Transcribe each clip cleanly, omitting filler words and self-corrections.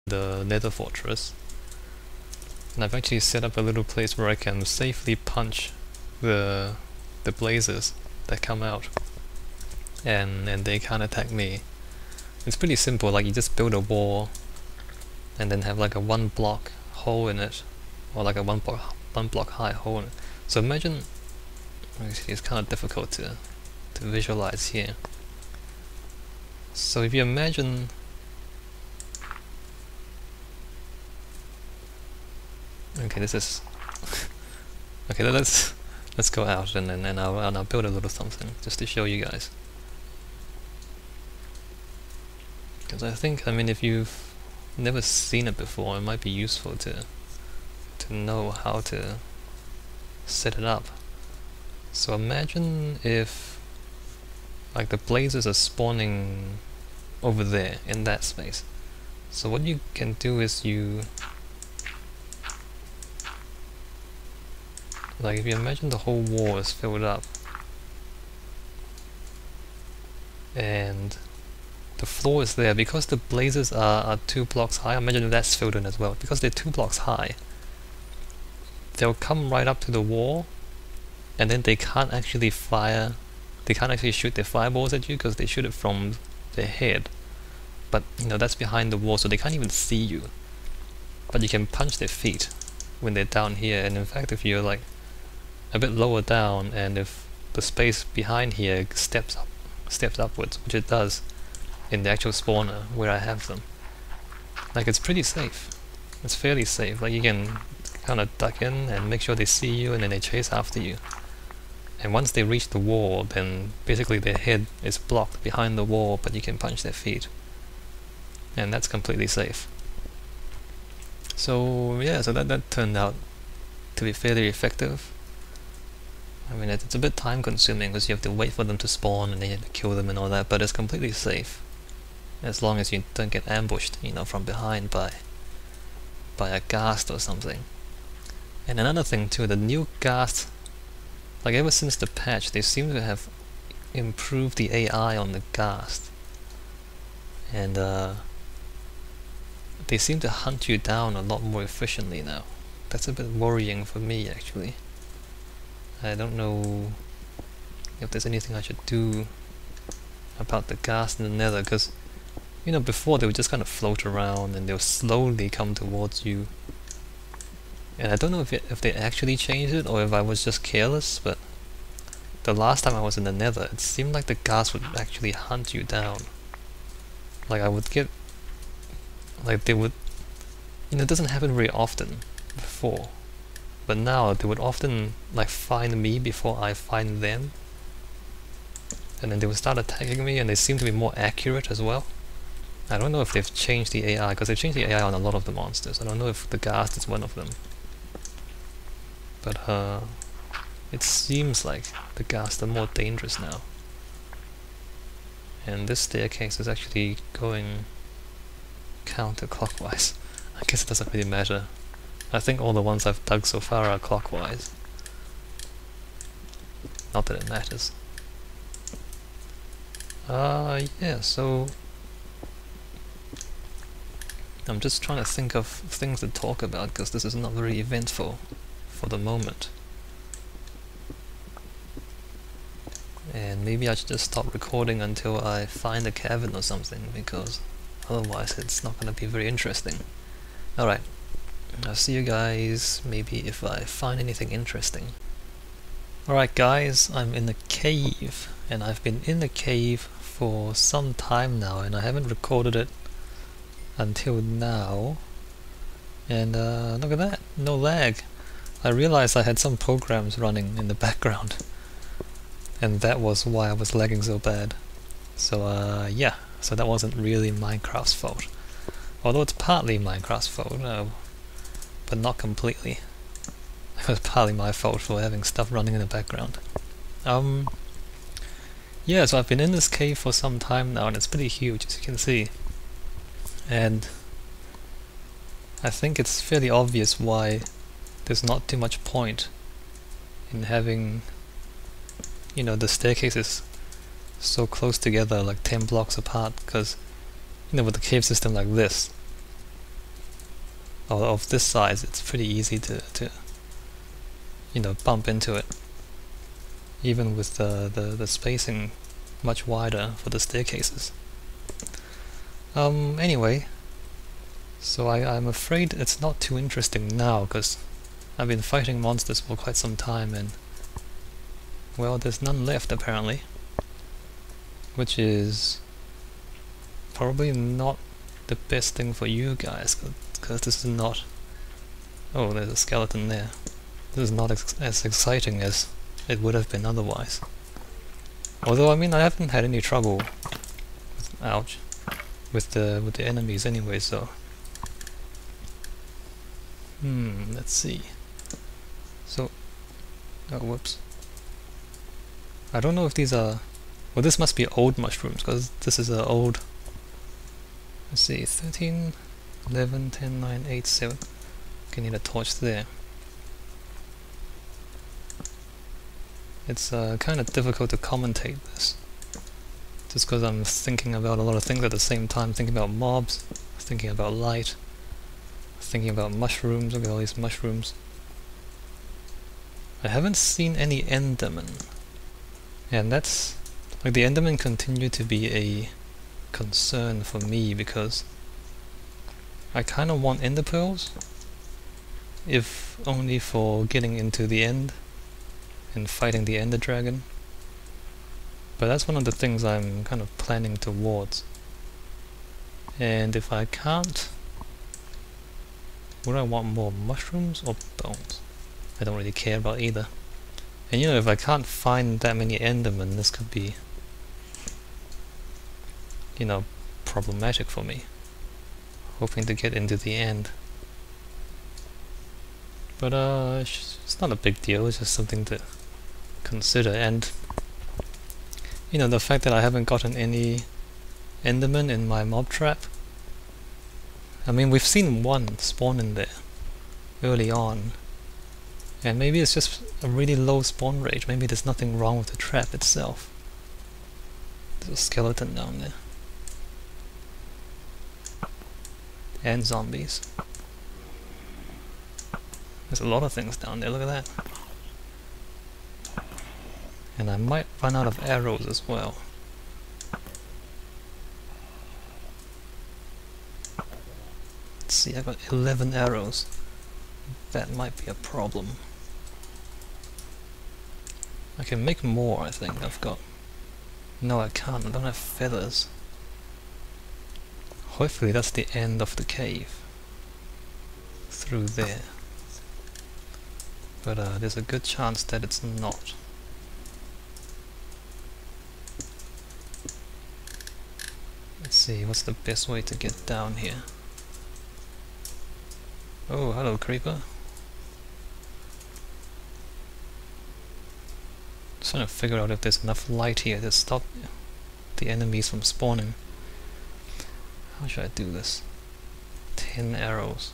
the nether fortress, and I've actually set up a little place where I can safely punch the blazes that come out, and they can't attack me. It's pretty simple, like you just build a wall and then have like a 1 block hole in it, or like a one block high hole in it. So imagine, actually it's kind of difficult to visualize here. So if you imagine okay, this is okay, let's go out and I'll build a little something just to show you guys. Because I think, I mean, if you've never seen it before, it might be useful to know how to set it up. So imagine if like the blazes are spawning over there in that space. So what you can do is like if you imagine the whole wall is filled up and the floor is there, because the blazes are 2 blocks high. Imagine that's filled in as well. Because they're 2 blocks high, they'll come right up to the wall, and then they can't actually fire, they can't actually shoot their fireballs at you because they shoot it from their head. But you know, that's behind the wall, so they can't even see you. But you can punch their feet when they're down here, and in fact if you're like a bit lower down, and if the space behind here steps upwards, which it does in the actual spawner where I have them, like it's pretty safe. It's fairly safe. Like you can kind of duck in and make sure they see you, and then they chase after you. And once they reach the wall, then basically their head is blocked behind the wall, but you can punch their feet, and that's completely safe. So yeah, so that turned out to be fairly effective. I mean, it's a bit time consuming because you have to wait for them to spawn and then you have to kill them and all that, but it's completely safe as long as you don't get ambushed, you know, from behind by a ghast or something. And another thing too, the new ghast, like ever since the patch, they seem to have improved the AI on the ghast, and they seem to hunt you down a lot more efficiently now. That's a bit worrying for me, actually. I don't know if there's anything I should do about the ghast in the nether, because you know, before they would just kind of float around and they'll slowly come towards you. And I don't know if they actually changed it or if I was just careless, but the last time I was in the nether, it seemed like the ghast would actually hunt you down. Like I would get, like they would, you know, it doesn't happen very often before, but now they would often like find me before I find them, and then they would start attacking me, and they seem to be more accurate as well. I don't know if they've changed the AI, because they've changed the AI on a lot of the monsters. I don't know if the ghast is one of them, but it seems like the ghast are more dangerous now. And this staircase is actually going counterclockwise. I guess it doesn't really matter. I think all the ones I've dug so far are clockwise. Not that it matters. Yeah, so I'm just trying to think of things to talk about, because this is not very eventful for the moment. And maybe I should just stop recording until I find a cavern or something, because otherwise it's not going to be very interesting. Alright, I'll see you guys maybe if I find anything interesting. Alright guys, I'm in the cave, and I've been in the cave for some time now, and I haven't recorded it until now. And look at that, no lag. I realized I had some programs running in the background, and that was why I was lagging so bad. So yeah, so that wasn't really Minecraft's fault. Although it's partly Minecraft's fault, but not completely. It was partly my fault for having stuff running in the background. Yeah, so I've been in this cave for some time now, and it's pretty huge, as you can see. And I think it's fairly obvious why there's not too much point in having, you know, the staircases so close together, like 10 blocks apart, because, you know, with a cave system like this, or of this size, it's pretty easy to you know, bump into it, even with the spacing much wider for the staircases. Anyway, so I'm afraid it's not too interesting now, because I've been fighting monsters for quite some time, and well, there's none left apparently, which is probably not the best thing for you guys, because this is not... Oh, there's a skeleton there. This is not as exciting as it would have been otherwise. Although, I mean, I haven't had any trouble with, ouch, with the enemies anyway, so... let's see. So... Oh, whoops. I don't know if these are... Well, this must be old mushrooms, because this is an old... Let's see, 13, 11, 10, 9, 8, 7. Okay, need a torch there. It's kind of difficult to commentate this, just because I'm thinking about a lot of things at the same time, thinking about mobs, thinking about light, thinking about mushrooms. Look at all these mushrooms. I haven't seen any endermen, and that's... like, the endermen continue to be a concern for me, because I kind of want ender pearls, if only for getting into the end and fighting the ender dragon. But that's one of the things I'm kind of planning towards. And if I can't... would I want more mushrooms or bones? I don't really care about either. And you know, if I can't find that many endermen, this could be, you know, problematic for me, hoping to get into the end. But it's not a big deal, it's just something to consider. And you know, the fact that I haven't gotten any endermen in my mob trap, I mean, we've seen one spawn in there early on, and maybe it's just a really low spawn rate, maybe there's nothing wrong with the trap itself. There's a skeleton down there. And zombies. There's a lot of things down there, look at that. And I might run out of arrows as well. Let's see, I got 11 arrows. That might be a problem. I can make more, I think. I've got... No, I can't. I don't have feathers. Hopefully that's the end of the cave. Through there. But there's a good chance that it's not. Let's see, what's the best way to get down here? Oh, hello, creeper. Just trying to figure out if there's enough light here to stop the enemies from spawning. How should I do this? 10 arrows.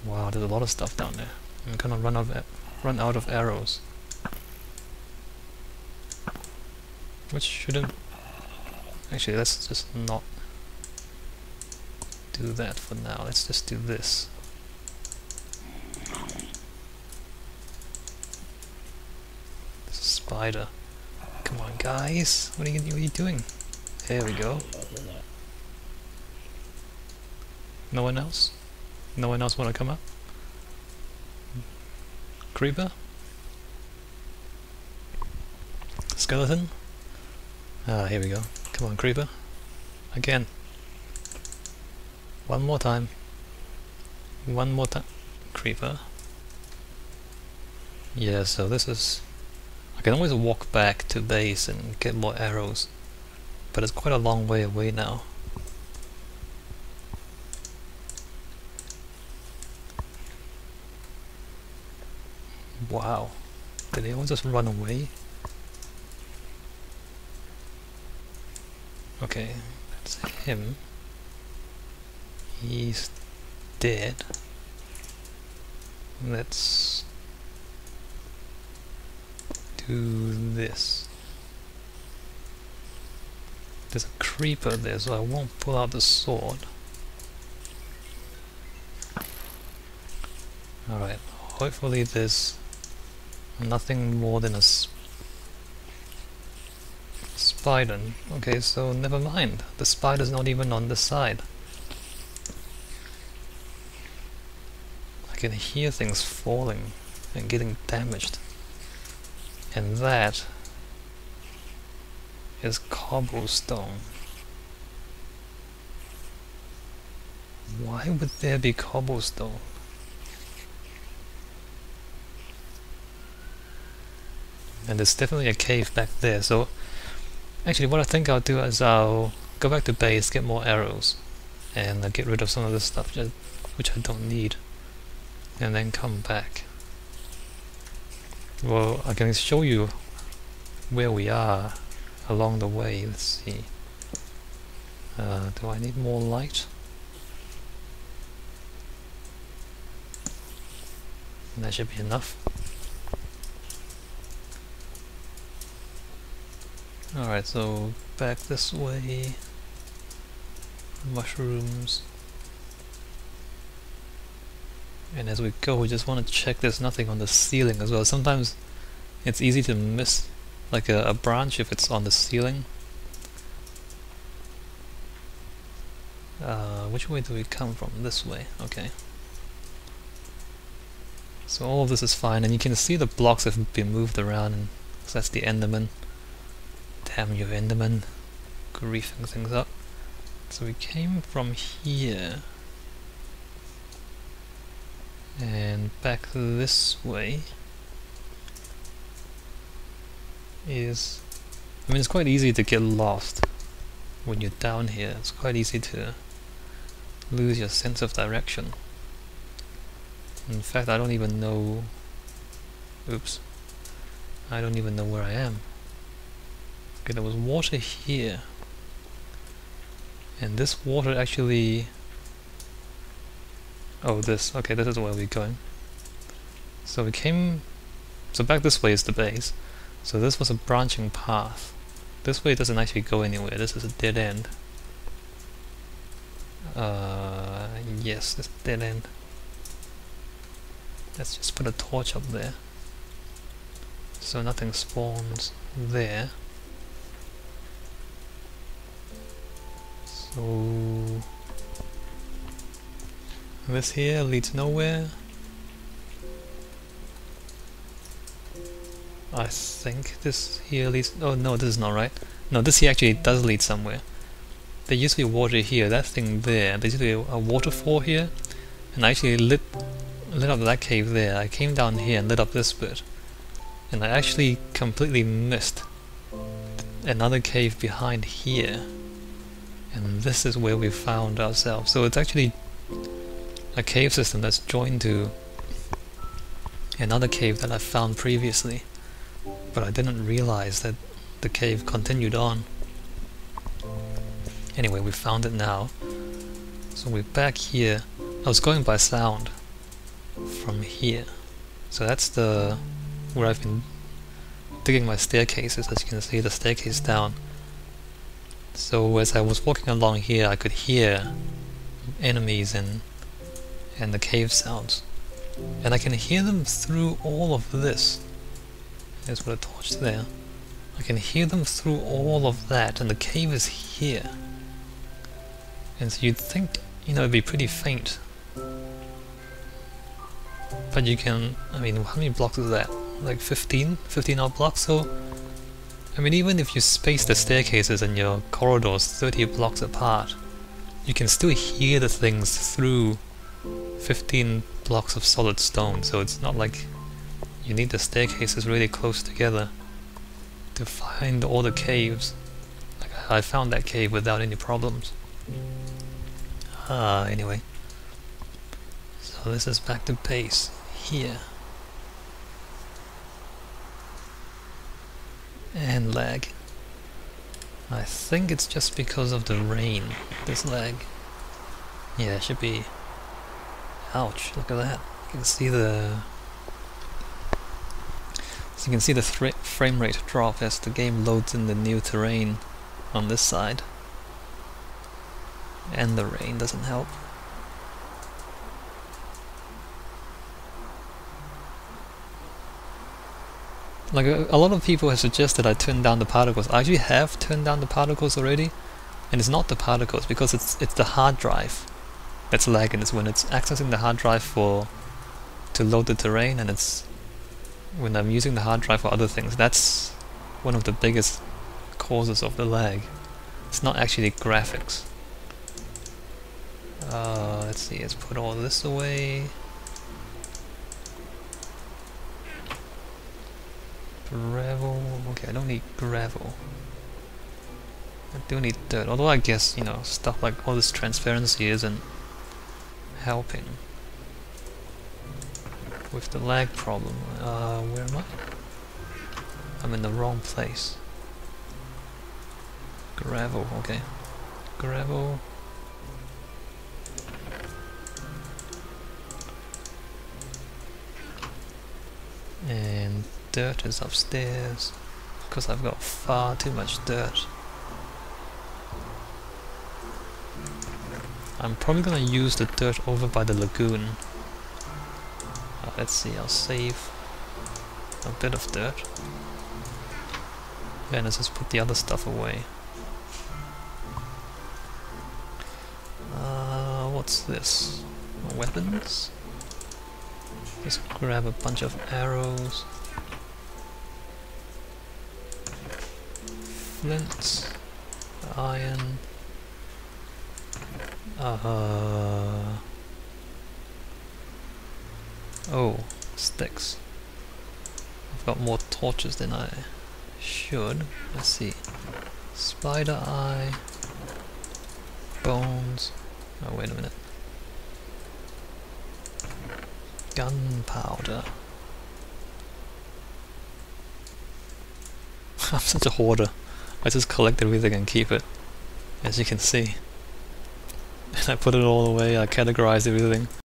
Wow, there's a lot of stuff down there. I'm gonna run out of arrows. Which shouldn't... Actually, let's just not do that for now. Let's just do this. There's a spider. Come on, guys. What are you doing? There we go. No one else? No one else want to come up? Creeper? Skeleton? Ah, here we go. Come on, creeper. Again. One more time. One more time. Creeper. Yeah, so this is... I can always walk back to base and get more arrows, but it's quite a long way away now. Wow. Did they all just run away? Okay, that's him. He's dead. Let's do this. There's a creeper there, so I won't pull out the sword. Alright, hopefully there's nothing more than a spider. Okay, so never mind. The spider's not even on this side. I can hear things falling and getting damaged. And that is cobblestone. Why would there be cobblestone? And there's definitely a cave back there, so actually what I think I'll do is I'll go back to base, get more arrows, and get rid of some of this stuff which I don't need, and then come back. Well, I can show you where we are along the way. Let's see. Do I need more light? That should be enough. Alright, so back this way. Mushrooms. And as we go, we just want to check there's nothing on the ceiling as well. Sometimes it's easy to miss like a branch if it's on the ceiling. Which way do we come from? This way, okay. So all of this is fine, and you can see the blocks have been moved around, and so that's the enderman. Damn you, enderman. Griefing things up. So we came from here. And back this way is... I mean, it's quite easy to get lost when you're down here. It's quite easy to lose your sense of direction. In fact, I don't even know... Oops. I don't even know where I am. Okay, there was water here. And this water actually... Oh, this. Okay, this is where we're going. So we came... So back this way is the base. So this was a branching path. This way doesn't actually go anywhere. This is a dead end. Yes, this dead end. Let's just put a torch up there. So nothing spawns there. So... This here leads nowhere. I think this here leads... Oh no, this is not right. No, this here actually does lead somewhere. There used to be water here, that thing there. There used to be a waterfall here. And I actually lit up that cave there. I came down here and lit up this bit. And I actually completely missed another cave behind here. And this is where we found ourselves. So it's actually a cave system that's joined to another cave that I found previously, but I didn't realize that the cave continued on. Anyway, we found it now, so we're back here. I was going by sound from here, so that's the where I've been digging my staircases. As you can see, the staircase down. So as I was walking along here, I could hear enemies and the cave sounds, and I can hear them through all of this. There's a torch there. I can hear them through all of that, and the cave is here. And so you'd think, you know, it'd be pretty faint, but you can, I mean, how many blocks is that? Like 15 odd blocks. So I mean, even if you space the staircases and your corridors 30 blocks apart, you can still hear the things through 15 blocks of solid stone. So it's not like you need the staircases really close together to find all the caves. Like I found that cave without any problems. Anyway, so this is back to base here. And lag. I think it's just because of the rain, this lag. Yeah, it should be... Ouch, look at that. You can see the... So you can see the frame rate drop as the game loads in the new terrain. on this side. And the rain doesn't help. Like a lot of people have suggested I turn down the particles. I actually have turned down the particles already, and it's not the particles because it's the hard drive that's lagging. It's when it's accessing the hard drive to load the terrain, and it's when I'm using the hard drive for other things. That's one of the biggest causes of the lag. It's not actually graphics. Let's see, let's put all this away. Gravel, okay, I don't need gravel. I do need dirt, although I guess, you know, stuff like all this transparency isn't helping with the lag problem. Where am I? I'm in the wrong place. Gravel, okay. Gravel. And dirt is upstairs, because I've got far too much dirt. I'm probably gonna use the dirt over by the lagoon. Let's see, I'll save a bit of dirt. Then let's just put the other stuff away. What's this? Weapons? Let's grab a bunch of arrows. Flints. Iron. Oh, sticks. I've got more torches than I should. Let's see. Spider eye. Bones. Oh, wait a minute. Gunpowder. I'm such a hoarder. I just collect everything and keep it, as you can see. And I put it all away, I categorize everything.